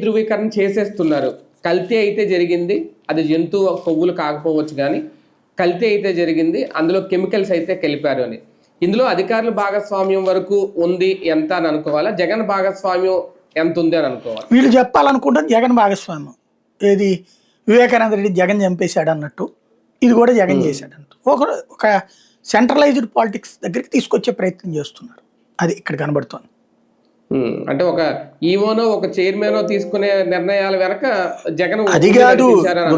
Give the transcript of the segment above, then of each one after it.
ధృవీకరణ చేసేస్తున్నారు. కల్తీ అయితే జరిగింది, అది జంతువు కొవ్వులు కాకపోవచ్చు కానీ కల్తీ అయితే జరిగింది, అందులో కెమికల్స్ అయితే కలిపారు అని. ఇందులో అధికారుల భాగస్వామ్యం వరకు ఉంది ఎంత అని అనుకోవాలా, జగన్ భాగస్వామ్యం ఎంత ఉంది అని అనుకోవాలి? వీళ్ళు చెప్పాలనుకుంటారు జగన్ భాగస్వామ్యం ఏది వివేకానంద రెడ్డి జగన్ చంపేశాడు అన్నట్టు, ఇది కూడా జగన్ చేశాడు అన్నట్టు ఒక సెంట్రలైజ్డ్ పాలిటిక్స్ దగ్గరికి తీసుకొచ్చే ప్రయత్నం చేస్తున్నారు. అది ఇక్కడ కనబడుతోంది. అంటే ఒక ఈవోనో ఒక చైర్మనో తీసుకునే నిర్ణయాల వెనక జగన్ అది కాదు,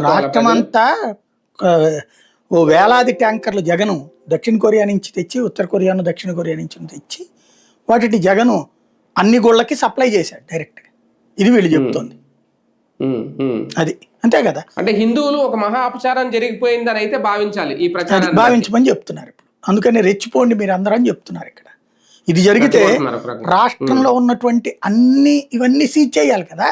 రాష్ట్రం అంతా ఓ వేలాది ట్యాంకర్లు జగను దక్షిణ కొరియా నుంచి తెచ్చి, ఉత్తర కొరియాను దక్షిణ కొరియా నుంచి తెచ్చి వాటిని జగను అన్ని గుళ్ళకి సప్లై చేశాడు డైరెక్ట్గా. ఇది వీళ్ళు చెప్తోంది. అది అంతే కదా. అంటే హిందువులు ఒక మహా అపచారం జరిగిపోయిందని అయితే భావించాలి ఈ ప్రచారం, భావించమని చెప్తున్నారు ఇప్పుడు. అందుకని రెచ్చిపోండి మీరు అందరూ అని చెప్తున్నారు. ఇక్కడ ఇది జరిగితే రాష్ట్రంలో ఉన్నటువంటి ఇవన్నీ సీజ్ చేయాలి కదా.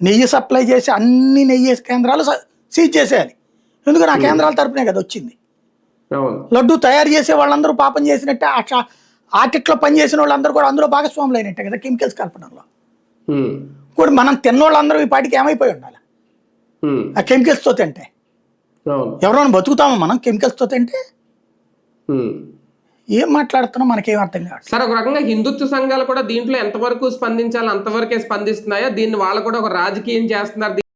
నెయ్యి సప్లై చేసి అన్ని నెయ్యి కేంద్రాలు సీజ్ చేసేయాలి. ఎందుకంటే ఆ కేంద్రాల తరపునే కదా వచ్చింది. లడ్డు తయారు చేసే వాళ్ళందరూ పాపం చేసినట్టే, ఆటిట్లో పనిచేసిన వాళ్ళందరూ కూడా అందులో భాగస్వాములు అయినట్టే కదా కెమికల్స్ కలపడంలో. కూడా మనం తిన్నోళ్ళందరూ ఈ పాటికి ఏమైపోయి ఉండాలి ఆ కెమికల్స్తో తింటే. ఎవరైనా బతుకుతామో మనం కెమికల్స్తో తింటే? ఏం మాట్లాడుతున్నా మనకేం అర్థం కాదు. సార్, ఒక రకంగా హిందుత్వ సంఘాలు కూడా దీంట్లో ఎంతవరకు స్పందించాలో అంతవరకే స్పందిస్తున్నాయా? దీన్ని వాళ్ళు కూడా ఒక రాజకీయం చేస్తున్నారు.